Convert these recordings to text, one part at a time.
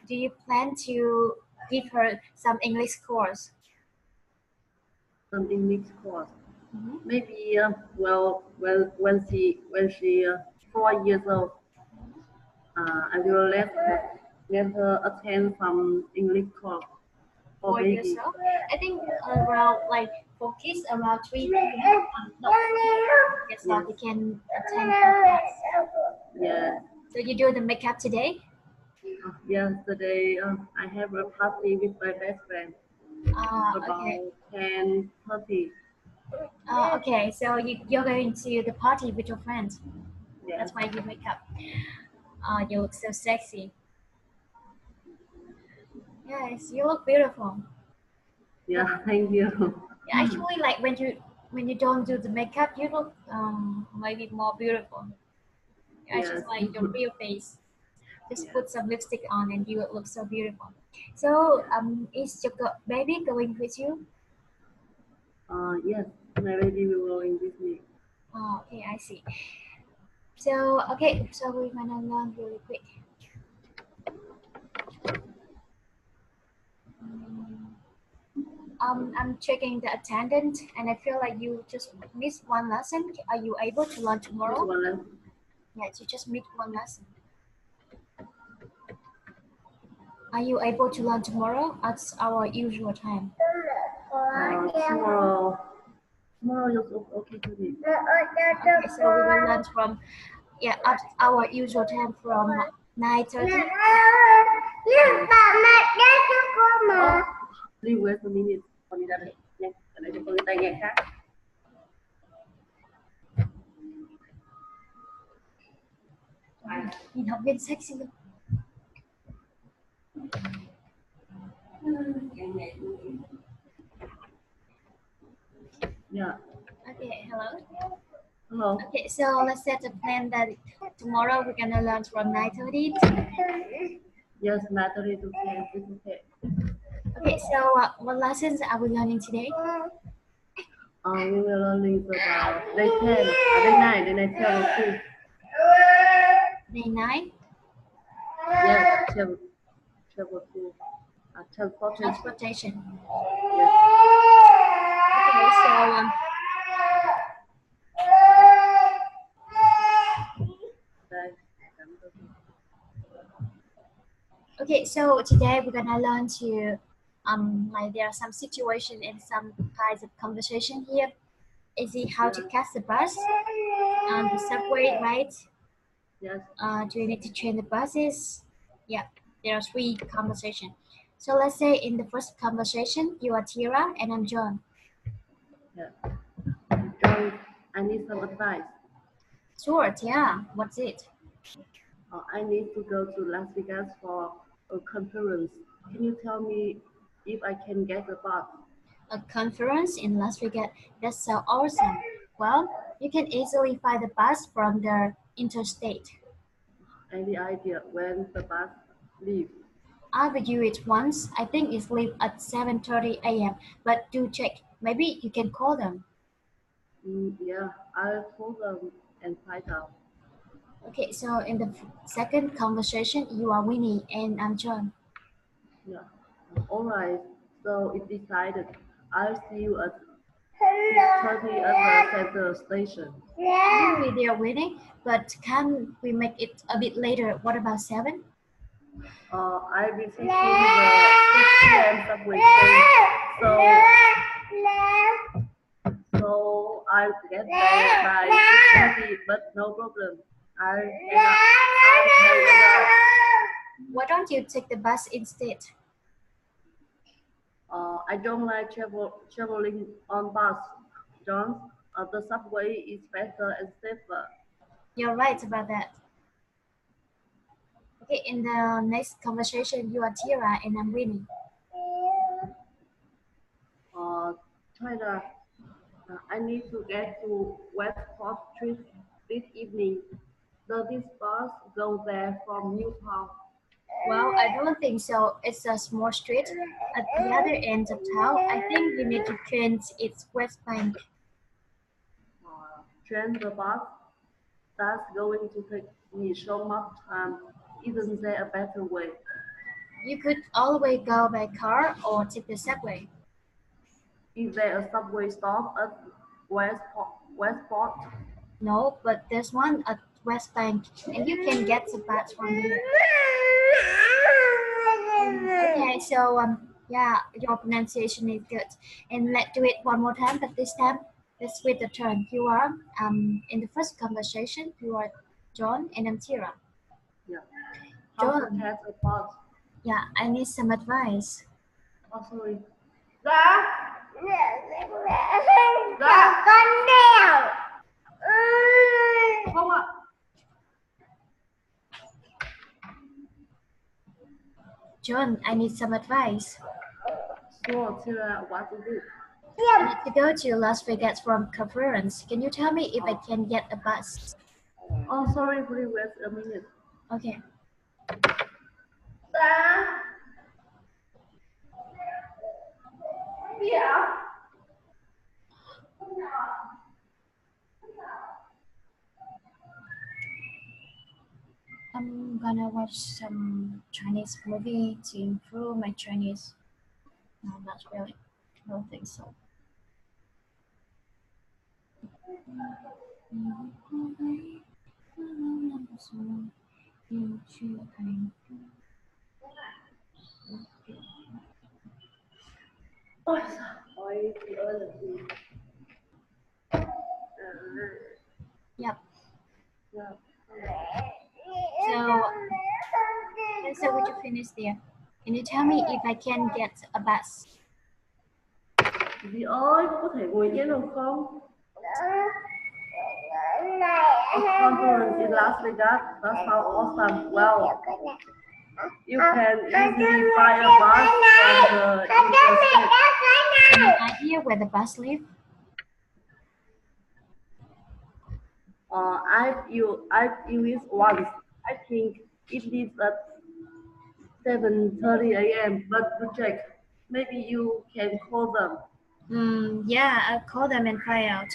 do you plan to give her some English course? Some English course. Mm-hmm. Maybe when she 4 years old, I will let her attend some English course for 4 years baby. old. I think around like for kids around 3 years old, Yes, they can attend her class. yes. So you do the makeup today? Yesterday, I have a party with my best friend Okay. about 10:30. Okay, so you're going to the party with your friends. Yes, That's why you make up. You look so sexy. Yes, you look beautiful. But yeah, thank you. actually, like when you don't do the makeup, you look maybe more beautiful. I Yes, just like your real face. Just yes, put some lipstick on and you will look so beautiful. So yes. is your baby going with you? Yes, my baby will go in with me. Oh, okay, I see. So okay, so we're gonna learn really quick. Mm, I'm checking the attendance, and I feel like you just missed one lesson. Are you able to learn This tomorrow? one, Yes, you just missed one lesson. Are you able to learn tomorrow at our usual time? tomorrow. Tomorrow is okay to me. Okay, so we will learn from at our usual time from 9:30. Please wait a minute. Con đi ra đây Okay. nha. Ở đây cho con cái tai nghe khác. Nhìn học viên sexy luôn. Yeah. Okay, hello. Hello. Okay, so let's set a plan that tomorrow we're gonna learn from 9:30. Yes, Natalie to 10. It's okay. Okay, so what lessons are we learning today? We will learning about day 10, day 9, 12, 2. Day 9, Yes, travel to transportation. transportation. Yes. Okay, so Đây. okay, so today we're gonna learn to like there are some situation and some kinds of conversation here. Is it how to catch the bus on the subway, right? Yes. Do you need to train the buses? Yeah, there are three conversation. So let's say in the first conversation, you are Tira and I'm John. Yeah. John, I need some advice. Sure, yeah. What's it? I need to go to Las Vegas for a conference. Can you tell me if I can get a bus? A conference in Las Vegas. That's so awesome. Well, you can easily find the bus from the interstate. Any idea when the bus leaves? I will do it once. I think it's leave at 7:30 a.m. But do check. Maybe you can call them. Yeah, I'll call them and find out. Okay, so in the second conversation, you are Winnie and I'm John. Yeah. All right. So it's decided. I'll see you at 6:30 at the center station. Really, they are waiting, but can we make it a bit later? What about 7? I'll be taking the 6 p.m. subway train. So I'll get there by 6:30, but no problem. I'll end up. Why don't you take the bus instead? I don't like traveling on bus, John. The subway is better and safer. You're right about that. Okay, in the next conversation, you are Tira and I'm Winnie. China, I need to get to West Coast Street this evening. Does this bus go there from Newtown? Well, I don't think so. It's a small street at the other end of town. I think you need to change its west bank. Train the bus? That's going to take me so much time. Isn't there a better way? You could always go by car or take the subway. Is there a subway stop at Westport? No, but there's one at West Bank, and you can get the bus from there. Okay, so yeah, your pronunciation is good. And let's do it one more time, but this time let's switch the turn. You are in the first conversation, you are John and I'm Tira. Yeah. How to John, catch a bus? yeah, I need some advice. Oh, sorry. Dạ. Dạ. Con đèo. Không ạ. John, I need some advice. Sure, Tira, what to do? I need to go to Las Vegas for a conference. Can you tell me if I can get a bus? Oh, sorry, please wait a minute. Okay. Dạ. Yeah. I'm gonna watch some Chinese movie to improve my Chinese. No, not really. I don't think so. Ôi, ôi, chị ơi là gì? Yep. Yeah. So, so would you finish there? Can you tell me if I can get a bus? Dì ơi, có thể ngồi yên được không? A conference in Las Vegas. That sounds awesome. Well, you can easily buy a bus from the interstate. Any idea where the bus lives? I've used it once. I think it leaves at 7:30 a.m. But check. Maybe you can call them. Yeah, I'll call them and find out.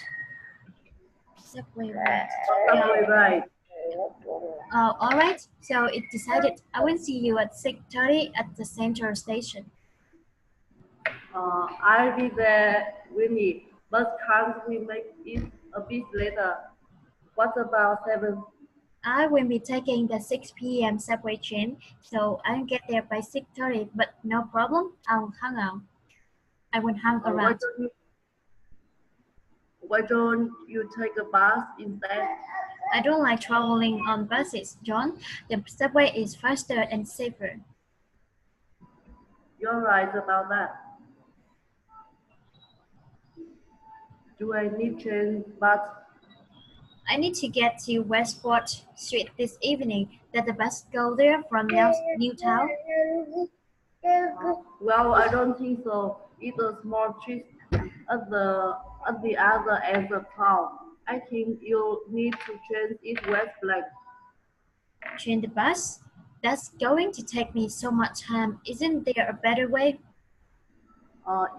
Subway ride. Subway ride. All right. So it's decided. I will see you at 6:30 at the central station. I'll be there with me. But can't we make it a bit later? What about 7? I will be taking the 6 p.m. subway train, so I'll get there by 6:30. But no problem. I'll hang out. I will hang Why around. don't you take a bus instead? I don't like traveling on buses, John. The subway is faster and safer. You're right about that. Do I need change? But I need to get to Westport Street this evening. Does the bus go there from Newtown? well, I don't think so. It's a small street at the other end of town. I think you need to change it West Blank. Change the bus? That's going to take me so much time. Isn't there a better way?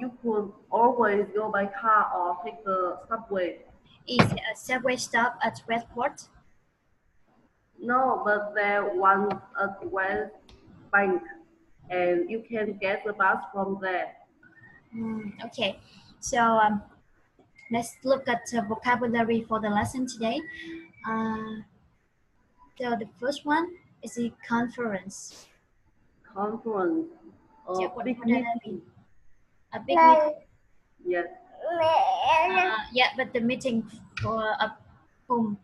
You could always go by car or take the subway. Is there a subway stop at Westport? No, but there one at West Bank, and you can get the bus from there. Okay, so let's look at the vocabulary for the lesson today. So the first one is the conference. Conference, Yeah, a what big does that meeting. mean? A big meeting. Yes. Yeah, but the meeting for a boom.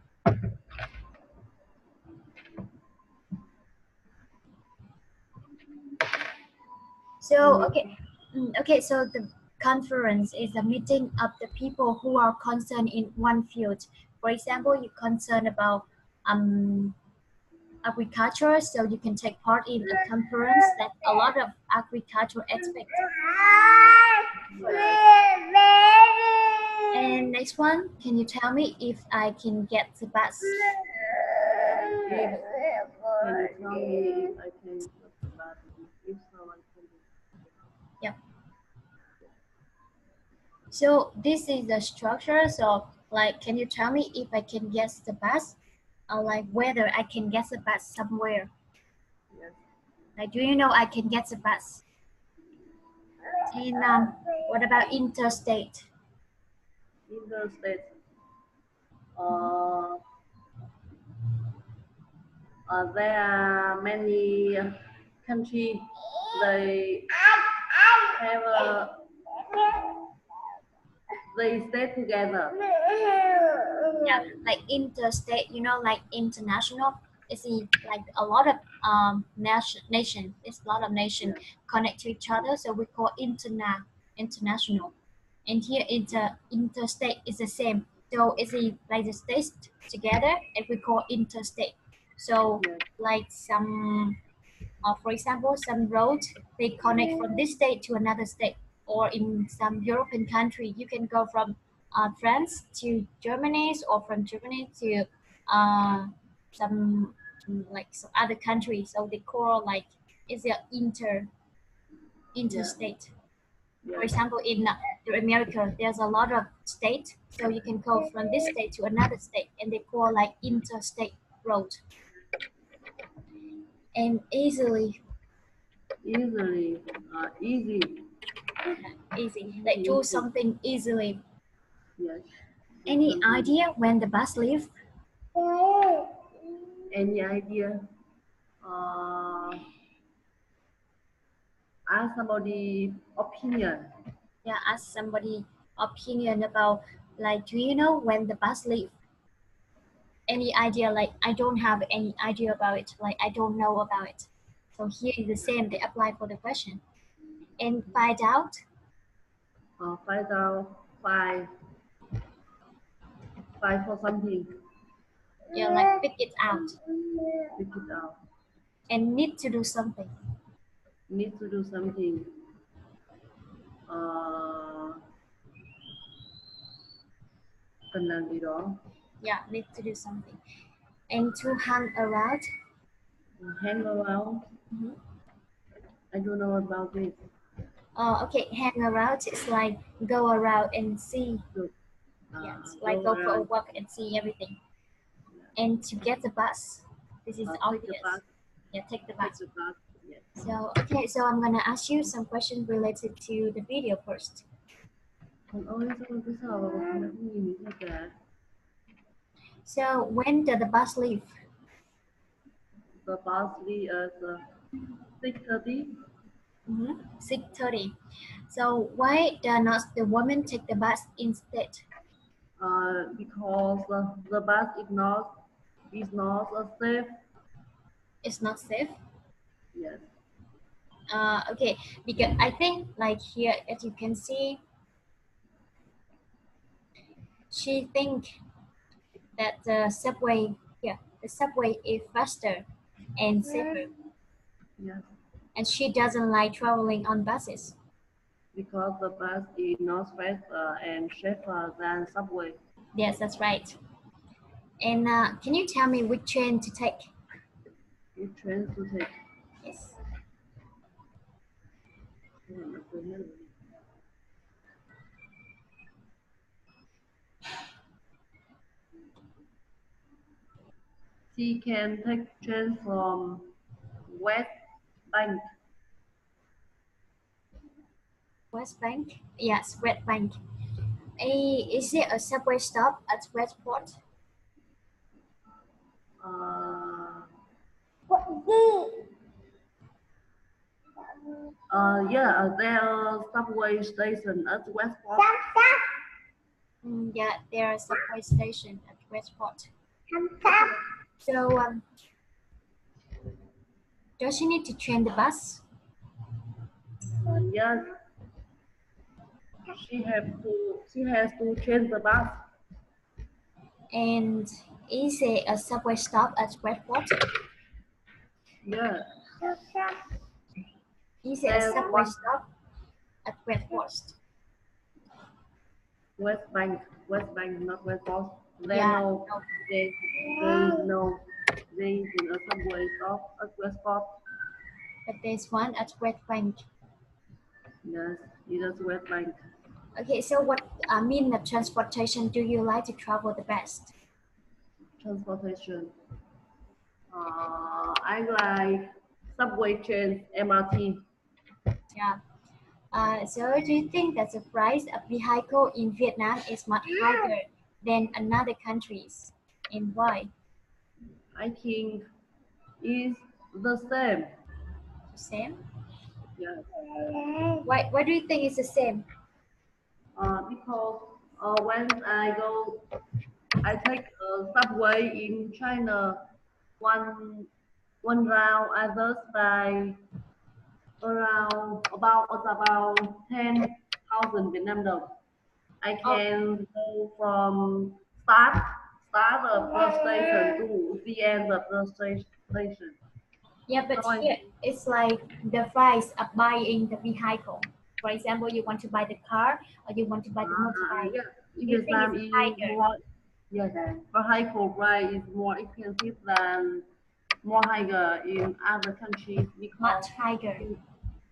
So okay. So the conference is a meeting of the people who are concerned in one field. For example, you're concerned about agriculture, so you can take part in a conference that a lot of agricultural aspects. And next one, can you tell me if I can get the bus? Yes. Can you tell me if I can get the bus? If so, I can do. Yep. So this is the structure. So like, can you tell me if I can get the bus? Or like whether I can get the bus somewhere? Yes. Like, do you know I can get the bus? And what about interstate? Interstate. Uh, there are many countries. They have they stay together. Yeah, like interstate, you know, like international. It's like a lot of nation. It's a lot of nation Yes, connect to each other, so we call international. And here interstate is the same. So it's like the states together, and we call interstate. So yes, like some for example, some roads they connect from this state to another state, or in some European country, you can go from France to Germany, or from Germany to some like some other country. So they call like it's a yes, interstate. For yes, example, in America, there's a lot of state, so you can go from this state to another state, and they call like interstate road. And easily, easy, easy, like easy, do easy. something easily. Yes, do Any something. idea when the bus leaves? Any idea? Uh, ask somebody opinion. Yeah, ask somebody opinion about like, do you know when the bus leaves? Any idea? Like, I don't have any idea about it. Like, I don't know about it. So here is the same. They apply for the question and find out. Find out, find for something. Yeah, like pick it out Pick it out. and need to do something. Need to do something. Uh, cần làm gì đó. Yeah, need to do something. And to hang around. Hang around. Mhm. I don't know about this. Okay, hang around is like go around and see. Good. Yes, like Go go for a around. walk and see everything. And to get the bus, this is Take the obvious. bus. Yeah, take the Take bus. the bus. Yes. So okay, so I'm gonna ask you some questions related to the video first. Con ơi sao con cứ sờ vào con đã không nhìn thấy gì cả. So when did the bus leave? The bus leaves at 6:30. 6:30. So why did not the woman take the bus instead? Because the bus is not safe. It's not safe. Yes. Okay, because I think like here, as you can see, she think that the subway, yeah, the subway is faster and safer, Yes. and she doesn't like traveling on buses. Because the bus is not faster and safer than subway. Yes, that's right. And can you tell me which train to take? Which train to take? Yes. She can take train from West Bank. West Bank? Yes, West Bank. Is there a subway stop at Westport? Uh, yeah, there are subway station at Westport. Yeah, there is a subway station at Westport. So, does she need to change the bus? Yes, she has to change the bus. And is there a subway stop at Westport? Yeah, Is there a there's subway one stop at Westport? West Bank, not Westport. Yeah, No, no, there is no, there isn't a subway stop at Westport. but there's one at West Bank. Yes, it is West Bank. Okay, so what mean of transportation do you like to travel the best? Transportation. I like subway trains, MRT. Yeah. So do you think that the price of vehicle in Vietnam is much higher than another countries? And why? I think is the same. The same? Yes. Why do you think it's the same? Because when I take a subway in China, one one round I just buy about 10,000 Vietnam đồng. I Oh, can go from start of the station to the end of the station. yeah, So but here it's like the price of buying the vehicle. For example, you want to buy the car or you want to buy the motorbike. yeah, in Do you think Vietnam it's is higher, more yes, vehicle price is more expensive than more higher in other countries because much higher? in,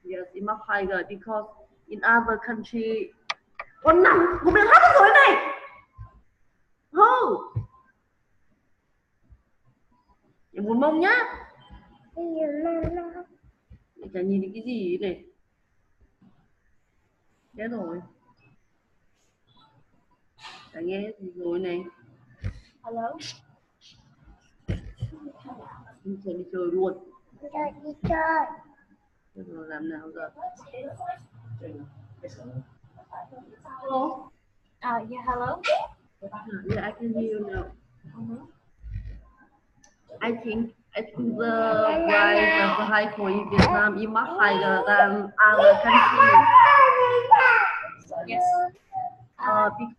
yes, in much higher because in other country con nằm của mình hết rồi này. Hô, em muốn mông nhá. Mẹ chả nhìn thấy cái gì này. Chết rồi, chả nghe gì rồi này. Hello? Đi chơi luôn. Đi chơi. Thế rồi làm nào giờ? Hello? Yeah, hello? Yeah, I can hear you now. Mhm. I think the price of the vehicle in Vietnam is much higher than other countries. Yes. Because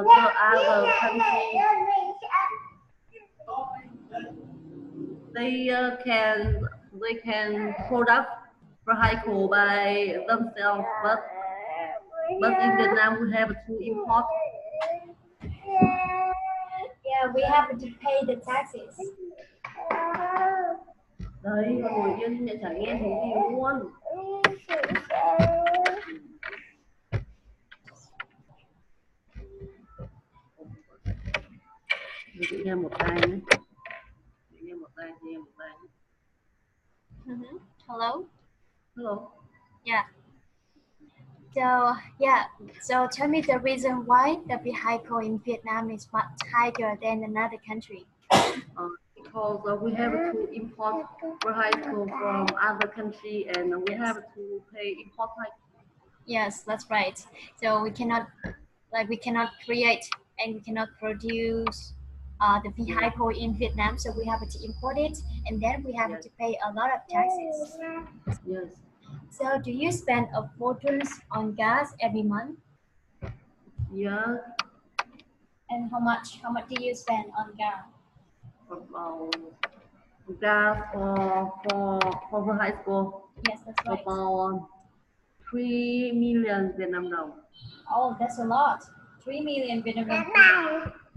the other countries they can product vehicle by themselves, but in Vietnam we have to import. Yeah, we have to pay the taxes. Đấy, con ngồi yên mẹ chả nghe thấy gì luôn. Mình tự nghe một tai nhé. Nghe một tai, nghe một tai. Hello? Hello. Yeah. So, yeah. So tell me the reason why the vehicle in Vietnam is much higher than another country. Because we have to import vehicle from other country and we have to pay import tax. Yes, that's right. So we cannot create and we cannot produce the vehicle in Vietnam. So we have to import it, and then we have Yes. to pay a lot of taxes. Yes. So do you spend a fortune on gas every month? Yeah. And how much? How much do you spend on gas? About gas for the high school. Yes, that's right. About 3 million Vietnam đồng. Oh, that's a lot. 3 million Vietnam gas.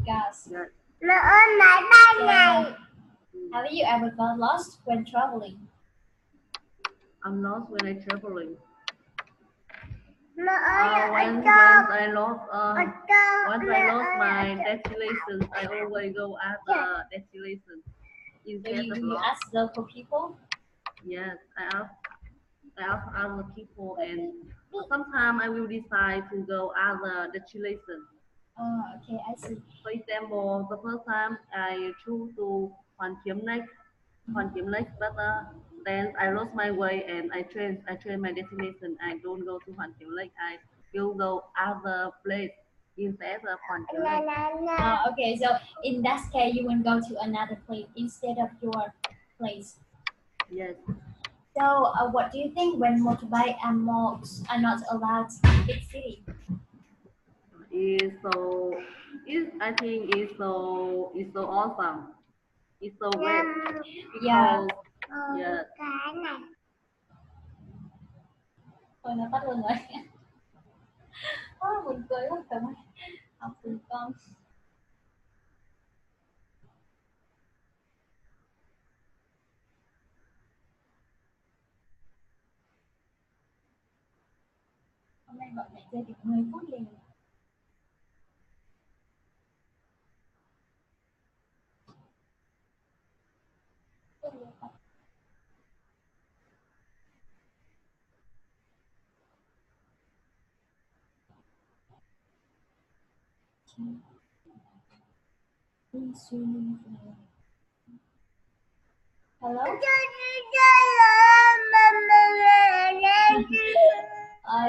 Yes. So, have you ever got lost when traveling? I'm lost when I traveling. When I lost my destination, I always go at the destination So instead of you lost. ask local people? Yes, I ask other people, and sometimes I will decide to go other destination. Oh, okay, I see. For example, the first time I choose to Hoàn Kiếm Lake, but then I lost my way and I change my destination. I don't go to Hoàn Kiếm Lake. I will go other place instead of Hoàn Kiếm Lake. Okay, so in that case, you will go to another place instead of your place. Yes. So, what do you think when motorbike and mopeds are not allowed in big city? I think it's so awesome. It's so great Yeah. because yes. Thôi nó tắt luôn rồi. Buồn cười quá trời ơi. Học cùng con. Hôm nay gọi mẹ chơi được 10 phút liền. Hello?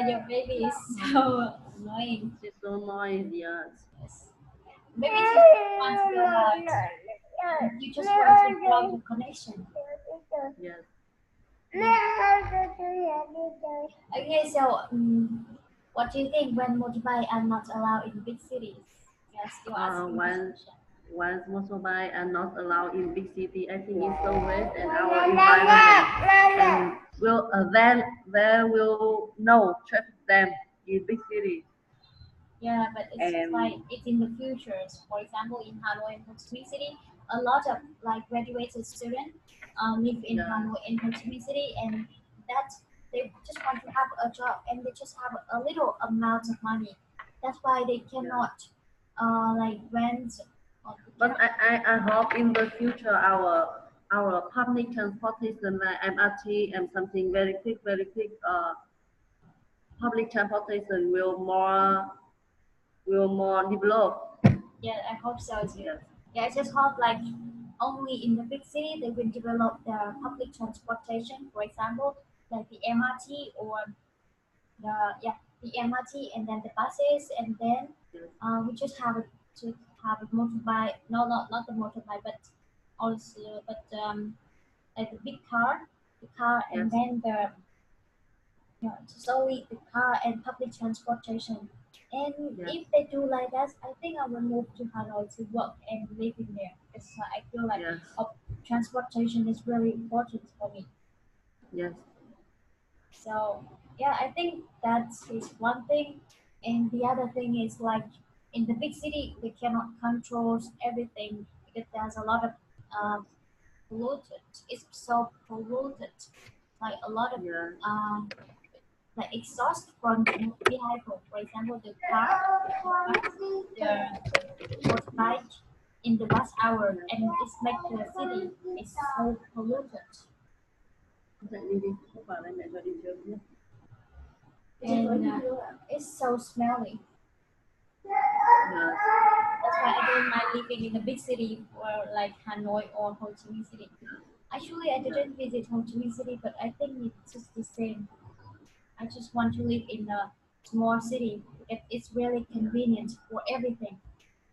Your baby is so annoying. She's so noisy. Yes. Yes. Maybe she just wants to you just want to block the connection. Yes. Okay, so what do you think when motorbike are not allowed in big cities? Yes, you're asking this Once question. once motorbike are not allowed in big city, I think it's so waste and our environment. And will then there will no traffic jam in big city. Yeah, but it's just like And it's in the future. For example, in Hanoi and Ho Chi Minh City, a lot of like graduated students live in yeah, Hanoi and Ho Chi Minh City, and that they just want to have a job and they just have a little amount of money. That's why they yeah. cannot like rent or they But cannot. I hope in the future our public transportation like MRT and something very quick public transportation will more develop. Yeah, I hope so too. Yes, Yeah, I just hope like only in the big city they will develop their public transportation, for example, like the MRT or the MRT and then the buses and then yes, we just have to have a motorbike. No, not the motorbike, but also like the big car, the car and yes, then the just only the car and public transportation. And yes, if they do like that, I think I will move to Hanoi to work and live in there because I feel like yes, uh, transportation is really important for me. yes, So yeah, I think that is one thing, and the other thing is like in the big city they cannot control everything because there's a lot of uh, polluted. It's so polluted, like a lot of yes, uh, like exhaust from the vehicle. For example, the car, the bus, the motorbike in the rush hour, yes. and it's make the city is so polluted Dậy đi đi, không bảo lên mẹ gọi đi trước nhé. and it's so smelly. Yes, That's why I don't mind living in a big city or like Hanoi or Ho Chi Minh City. Actually, I yes, didn't visit Ho Chi Minh City, but I think it's just the same. I just want to live in a small city. It's really convenient for everything,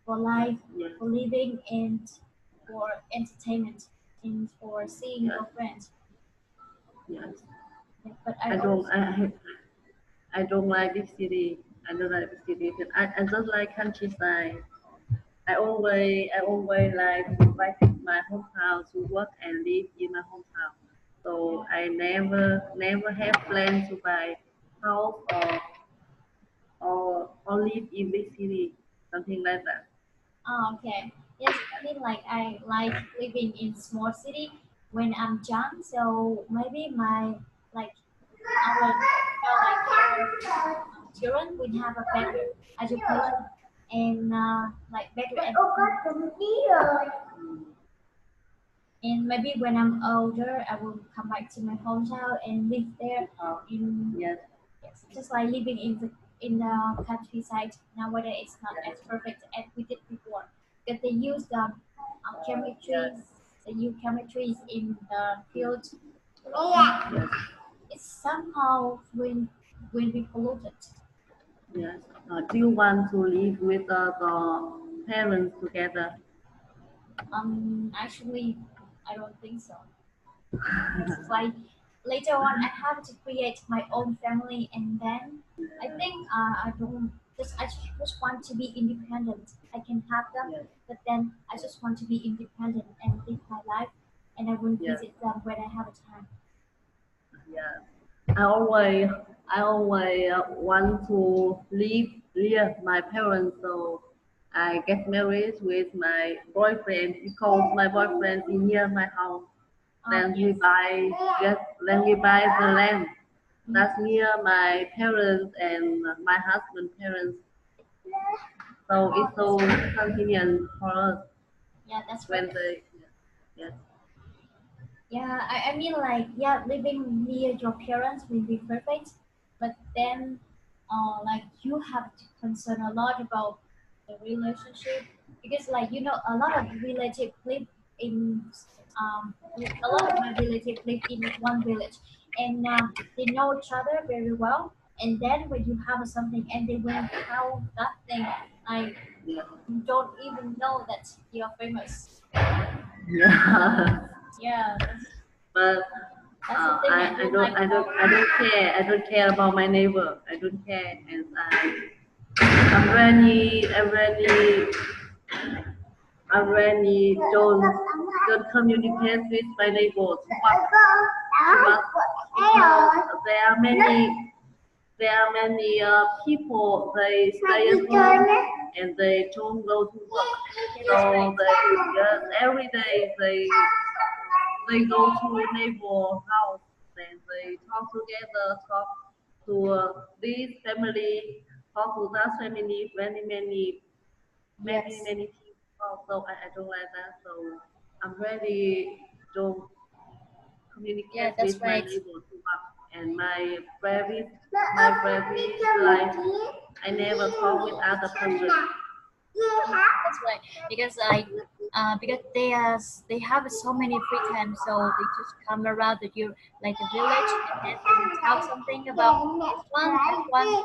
for life, yes, for living, and for entertainment, and for seeing yes, your friends. yes. Yeah, but I I don't also I don't like big city. I don't like big city. But I just like countryside. I always like invited my hometown to work and live in my hometown. So yeah. I never have plans to buy house or live in big city, something like that. Oh, okay. Yes, I mean, like I like living in small city when I'm young. So maybe my like our our children will have a better education and like better entertainment. And maybe when I'm older, I will come back to my hometown and live there. Uh, In yes, yes, just like living in the countryside nowadays, it's not yes, as perfect as we did before because they use the yes, chemistries. They use chemistries in the yes, field, and yes, it's somehow will be polluted. yes. Do you want to live with the parents together? Actually, I don't think so. It's just like later on, I have to create my own family, and then I think I don't just I just want to be independent. I can have them, Yes, but then I just want to be independent and live my life, and I will yes, visit them when I have a time. yes. I always want to live near my parents, so I get married with my boyfriend because my boyfriend is near my house. Then we Yes. buy get then we buy the land Mhm. that's near my parents and my husband's parents. So Oh, it's that's so great. convenient for us Yeah, that's when great. they yes, Yeah, I mean like yeah, living near your parents will be perfect, but then like you have to concern a lot about the relationship, because like you know a lot of relative live in a lot of my relatives live in one village, and they know each other very well, and then when you have something and they will tell that thing, I Yeah. don't even know that you're famous. Yeah. Yeah, But that's the thing I I don't don't like I don't about. I don't care. I don't care about my neighbor. I don't care, and I really don't communicate with my neighbor too much because there are many people they stay at home and they don't go to work. Yeah, that's right. So every day they go to neighbor house and they talk together, talk to this family, talk to that family, Yes, many people. So I don't like that. So I'm really don't yeah, communicate with that's my right. neighbor too much. And my private life, I never talk with other person. That's right. Because I, because they have so many free time, so they just come around the you like the village, and then they will tell something about this one, that one,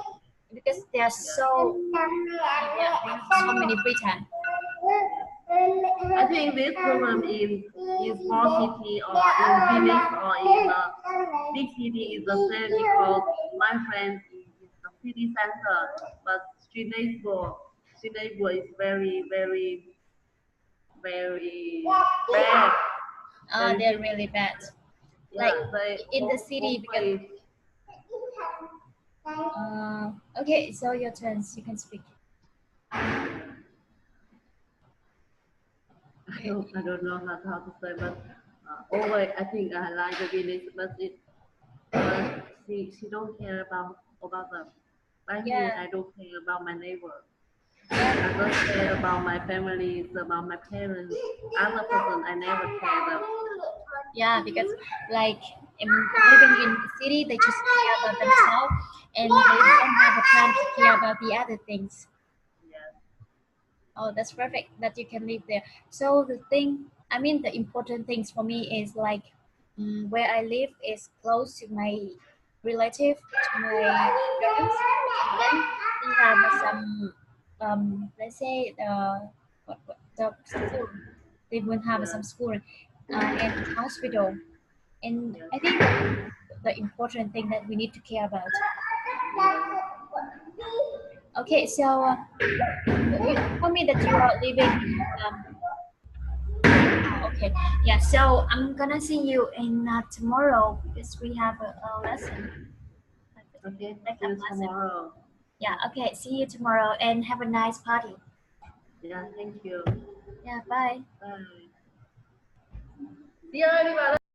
because they are so yeah, they have so many free time. I think this problem in small city or in village or in a big city is the same because my friend is in the city center, but street neighbor is very bad. Very They're big. really bad. Like Yeah, they in the city, because always. okay, so your turns. You can speak. I don't know how to say, but always I think I like the village, but she don't care about them. Like me, Yeah, I don't care about my neighbor. yeah, I just care about my family, about my parents. Other person, I never care them. yeah, because like living in the city, they just care about themselves, and they don't have a time to care about the other things. Yes, Oh, that's perfect that you can live there. So the thing, I mean, the important things for me is like where I live is close to my relative, to my parents, and then we have some, let's say the school. They will have yes, some school and hospital, and yes, I think that's the important thing that we need to care about. yes. Okay, so you told me that you are living in okay. Yeah, so I'm gonna see you in tomorrow because we have a lesson, Okay, like see a you lesson. tomorrow. Yeah, okay. See you tomorrow and have a nice party. Yeah, thank you. Yeah, bye. Bye. Dia đi vào